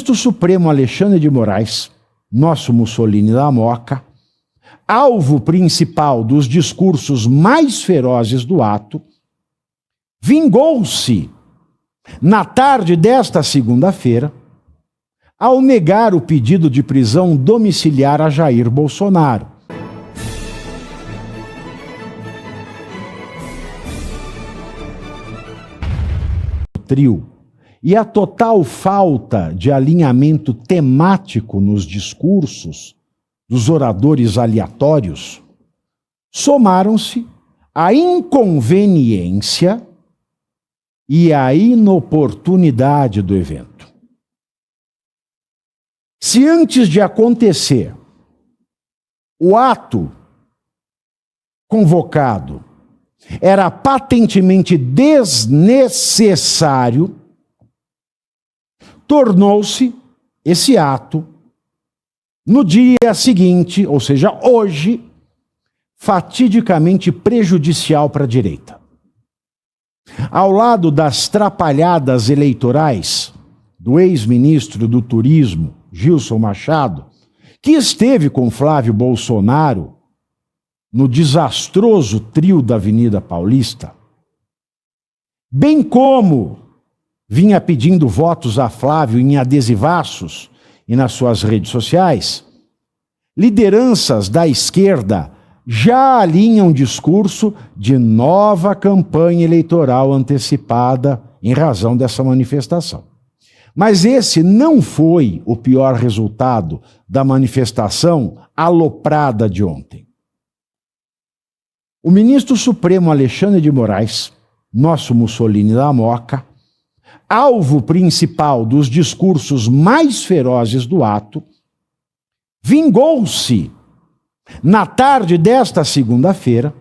ministro Supremo Alexandre de Moraes, nosso Mussolini da Moca, alvo principal dos discursos mais ferozes do ato, vingou-se na tarde desta segunda-feira ao negar o pedido de prisão domiciliar a Jair Bolsonaro. O trio e a total falta de alinhamento temático nos discursos dos oradores aleatórios somaram-se à inconveniência e à inoportunidade do evento. Se antes de acontecer o ato convocado era patentemente desnecessário, tornou-se esse ato, no dia seguinte, ou seja, hoje, fatidicamente prejudicial para a direita. Ao lado das trapalhadas eleitorais do ex-ministro do Turismo, Gilson Machado, que esteve com Flávio Bolsonaro no desastroso trio da Avenida Paulista, bem como vinha pedindo votos a Flávio em adesivaços e nas suas redes sociais, lideranças da esquerda já alinham discurso de nova campanha eleitoral antecipada em razão dessa manifestação. Mas esse não foi o pior resultado da manifestação aloprada de ontem. O ministro Supremo Alexandre de Moraes, nosso Mussolini da Moca, alvo principal dos discursos mais ferozes do ato, vingou-se na tarde desta segunda-feira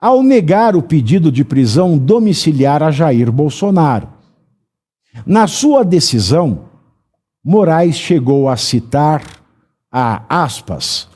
ao negar o pedido de prisão domiciliar a Jair Bolsonaro. Na sua decisão, Moraes chegou a citar aspas,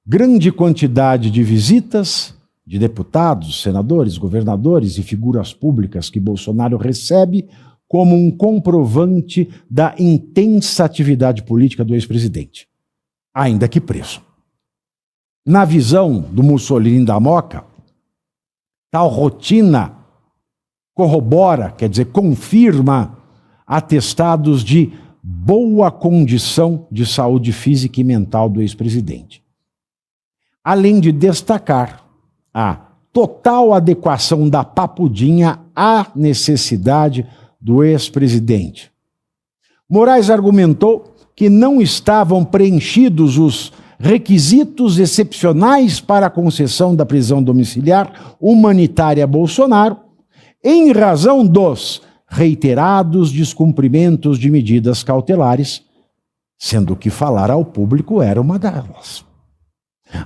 grande quantidade de visitas de deputados, senadores, governadores e figuras públicas que Bolsonaro recebe como um comprovante da intensa atividade política do ex-presidente, ainda que preso. Na visão do Mussolini da Moca, tal rotina corrobora, quer dizer, confirma atestados de boa condição de saúde física e mental do ex-presidente. Além de destacar a total adequação da papudinha à necessidade do ex-presidente. Moraes argumentou que não estavam preenchidos os requisitos excepcionais para a concessão da prisão domiciliar humanitária a Bolsonaro, em razão dos reiterados descumprimentos de medidas cautelares, sendo que falar ao público era uma delas.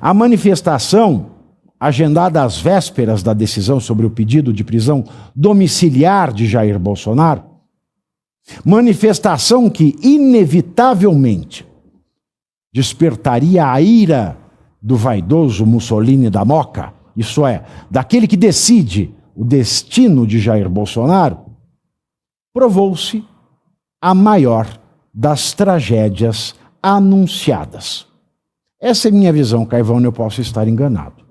A manifestação, agendada às vésperas da decisão sobre o pedido de prisão domiciliar de Jair Bolsonaro, manifestação que inevitavelmente despertaria a ira do vaidoso Mussolini da Moca, isso é, daquele que decide o destino de Jair Bolsonaro, provou-se a maior das tragédias anunciadas. Essa é minha visão, Caivão, eu posso estar enganado.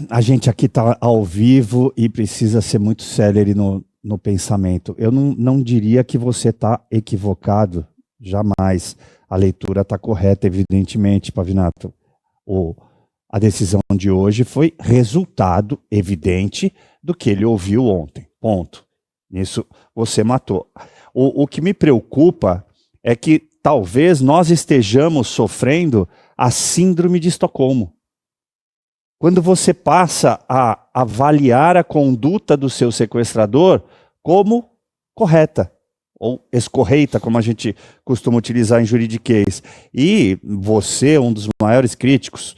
A gente aqui está ao vivo e precisa ser muito célere no pensamento. Eu não diria que você está equivocado, jamais. A leitura está correta, evidentemente, Pavinato. A decisão de hoje foi resultado evidente do que ele ouviu ontem. Ponto. Nisso você matou. O que me preocupa é que talvez nós estejamos sofrendo a síndrome de Estocolmo. Quando você passa a avaliar a conduta do seu sequestrador como correta, ou escorreita, como a gente costuma utilizar em juridiquês. E você, um dos maiores críticos,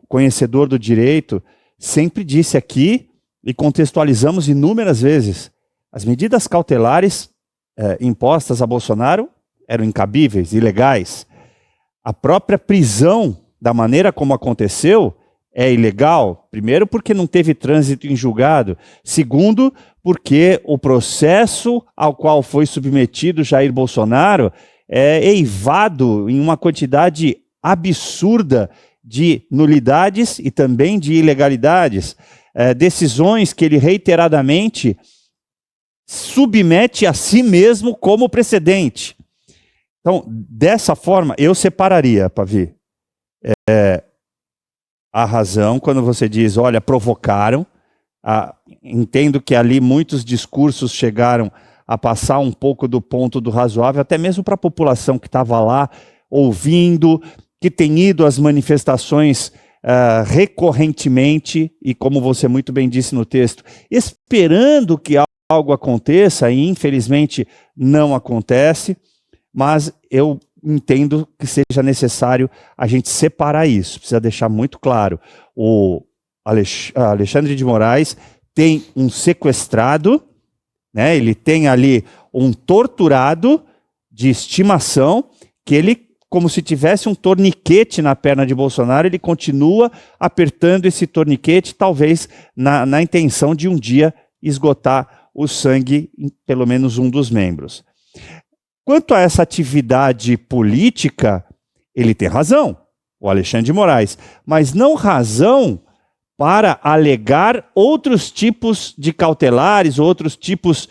conhecedor do direito, sempre disse aqui, e contextualizamos inúmeras vezes, as medidas cautelares impostas a Bolsonaro eram incabíveis, ilegais. A própria prisão, da maneira como aconteceu, é ilegal? Primeiro, porque não teve trânsito em julgado. Segundo, porque o processo ao qual foi submetido Jair Bolsonaro é eivado em uma quantidade absurda de nulidades e também de ilegalidades. Decisões que ele reiteradamente submete a si mesmo como precedente. Então, dessa forma, eu separaria, Pavi, a razão quando você diz, olha, provocaram. Entendo que ali muitos discursos chegaram a passar um pouco do ponto do razoável, até mesmo para a população que estava lá ouvindo, que tem ido às manifestações recorrentemente, e como você muito bem disse no texto, esperando que algo aconteça, e infelizmente não acontece, mas eu entendo que seja necessário a gente separar isso, precisa deixar muito claro. O Alexandre de Moraes tem um sequestrado, né? Ele tem ali um torturado de estimação, que ele, como se tivesse um torniquete na perna de Bolsonaro, ele continua apertando esse torniquete, talvez na intenção de um dia esgotar o sangue em pelo menos um dos membros. Quanto a essa atividade política, ele tem razão, o Alexandre de Moraes, mas não razão para alegar outros tipos de cautelares, outros tipos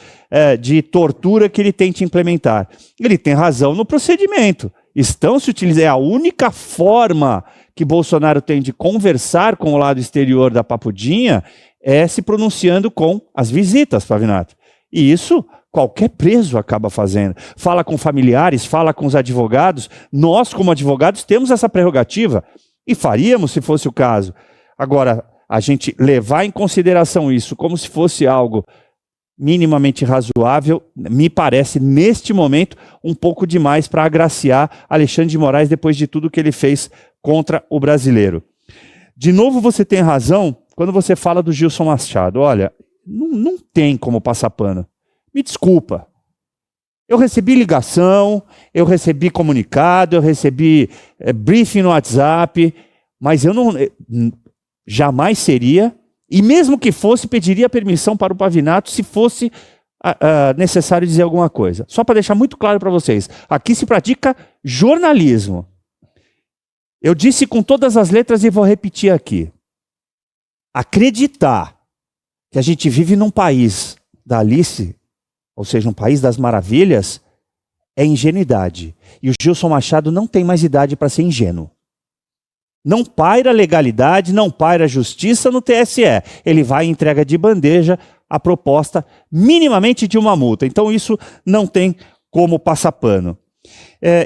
de tortura que ele tente implementar. Ele tem razão no procedimento. Estão se utilizando, é a única forma que Bolsonaro tem de conversar com o lado exterior da Papudinha é se pronunciando com as visitas, Pavinato. E isso qualquer preso acaba fazendo. Fala com familiares, fala com os advogados. Nós, como advogados, temos essa prerrogativa e faríamos se fosse o caso. Agora, a gente levar em consideração isso como se fosse algo minimamente razoável, me parece, neste momento, um pouco demais para agraciar Alexandre de Moraes depois de tudo que ele fez contra o brasileiro. De novo, você tem razão quando você fala do Gilson Machado. Olha, não tem como passar pano. Me desculpa. Eu recebi ligação, eu recebi comunicado, eu recebi briefing no WhatsApp, mas eu jamais seria, e mesmo que fosse, pediria permissão para o Pavinato se fosse necessário dizer alguma coisa. Só para deixar muito claro para vocês, aqui se pratica jornalismo. Eu disse com todas as letras e vou repetir aqui. Acreditar que a gente vive num país da Alice, ou seja, um país das maravilhas, é ingenuidade. E o Gilson Machado não tem mais idade para ser ingênuo. Não paira legalidade, não paira justiça no TSE. Ele vai e entrega de bandeja a proposta minimamente de uma multa. Então isso não tem como passar pano.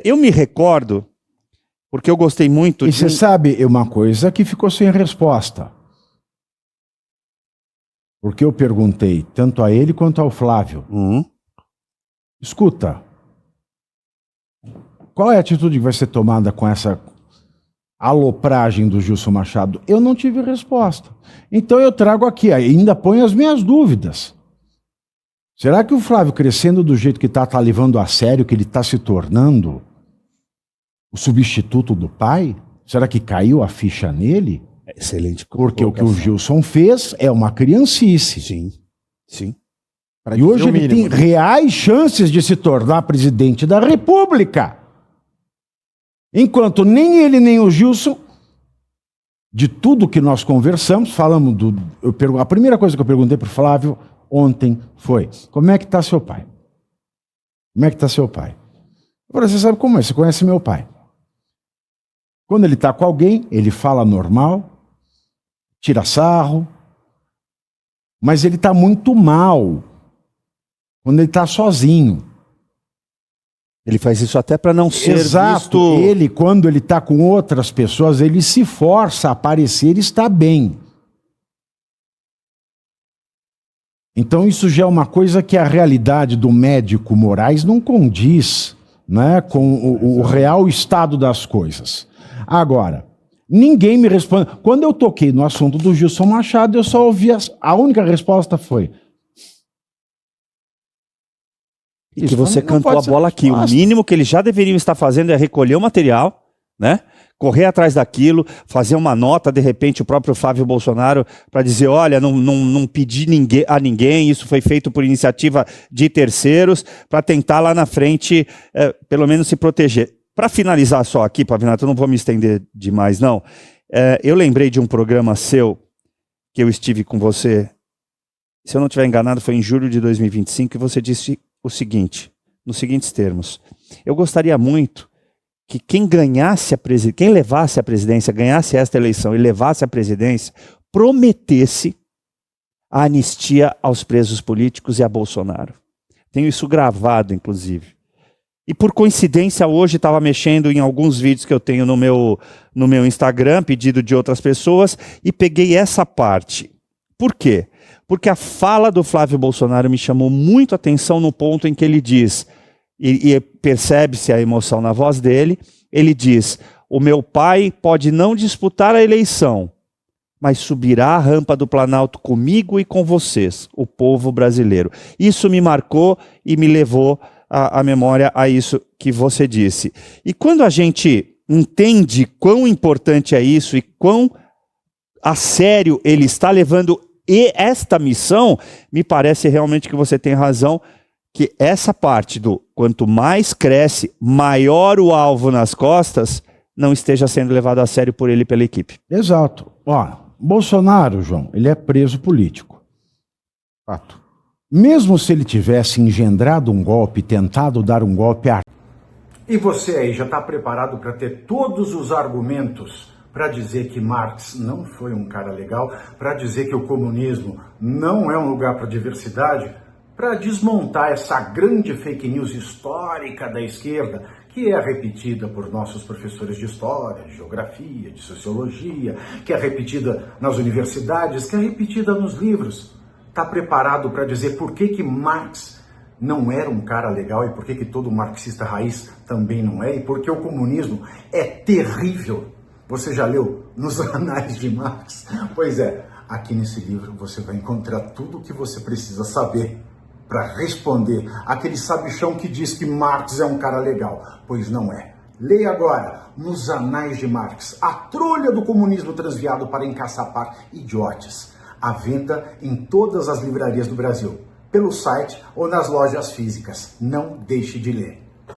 Eu me recordo, porque eu gostei muito... E você sabe uma coisa que ficou sem resposta. Porque eu perguntei tanto a ele quanto ao Flávio. Escuta, qual é a atitude que vai ser tomada com essa alopragem do Gilson Machado? Eu não tive resposta. Então eu trago aqui, ainda ponho as minhas dúvidas. Será que o Flávio, crescendo do jeito que está levando a sério, que ele está se tornando o substituto do pai? Será que caiu a ficha nele? Excelente. Porque o que o Gilson fez é uma criancice. Sim, sim. E hoje ele tem reais chances de se tornar presidente da República. Enquanto nem ele nem o Gilson, de tudo que nós conversamos, falamos a primeira coisa que eu perguntei para o Flávio ontem foi: como é que está seu pai? Como é que está seu pai? Eu falei: você sabe como é? Você conhece meu pai. Quando ele está com alguém, ele fala normal, tira sarro, mas ele está muito mal quando ele está sozinho. Ele faz isso até para não ser Exato. visto... Ele, quando ele está com outras pessoas, ele se força a parecer estar bem. Então isso já é uma coisa que a realidade do médico Moraes não condiz, né, com o real estado das coisas. Agora, ninguém me responde. Quando eu toquei no assunto do Gilson Machado, eu só ouvi a única resposta foi... E que você cantou a bola aqui. O mínimo que eles já deveriam estar fazendo é recolher o material, né? correr atrás daquilo, fazer uma nota, de repente, o próprio Flávio Bolsonaro, para dizer, olha, não pedi a ninguém, isso foi feito por iniciativa de terceiros, para tentar lá na frente, pelo menos se proteger. Para finalizar só aqui, Pavinato, eu não vou me estender demais, não. Eu lembrei de um programa seu, que eu estive com você, se eu não estiver enganado, foi em julho de 2025, e você disse o seguinte, nos seguintes termos: eu gostaria muito que quem levasse a presidência, ganhasse esta eleição e levasse a presidência, prometesse a anistia aos presos políticos e a Bolsonaro. Tenho isso gravado, inclusive. E por coincidência, hoje estava mexendo em alguns vídeos que eu tenho no meu Instagram, pedido de outras pessoas, e peguei essa parte. Por quê? Porque a fala do Flávio Bolsonaro me chamou muito a atenção no ponto em que ele diz, e percebe-se a emoção na voz dele, ele diz: o meu pai pode não disputar a eleição, mas subirá a rampa do Planalto comigo e com vocês, o povo brasileiro. Isso me marcou e me levou a memória a isso que você disse. E quando a gente entende quão importante é isso e quão a sério ele está levando esta missão, me parece realmente que você tem razão, que essa parte do quanto mais cresce, maior o alvo nas costas, não esteja sendo levado a sério por ele e pela equipe. Exato. Ó, Bolsonaro, João, ele é preso político. Fato. Mesmo se ele tivesse engendrado um golpe, tentado dar um golpe a... E você aí já está preparado para ter todos os argumentos para dizer que Marx não foi um cara legal, para dizer que o comunismo não é um lugar para diversidade, para desmontar essa grande fake news histórica da esquerda, que é repetida por nossos professores de história, de geografia, de sociologia, que é repetida nas universidades, que é repetida nos livros. Está preparado para dizer por que Marx não era um cara legal e por que todo marxista raiz também não é, e por que o comunismo é terrível? Você já leu Nos Anais de Marx? Pois é, aqui nesse livro você vai encontrar tudo o que você precisa saber para responder aquele sabichão que diz que Marx é um cara legal, pois não é. Leia agora Nos Anais de Marx, a trolha do comunismo transviado para encaçapar idiotes. À venda em todas as livrarias do Brasil, pelo site ou nas lojas físicas. Não deixe de ler.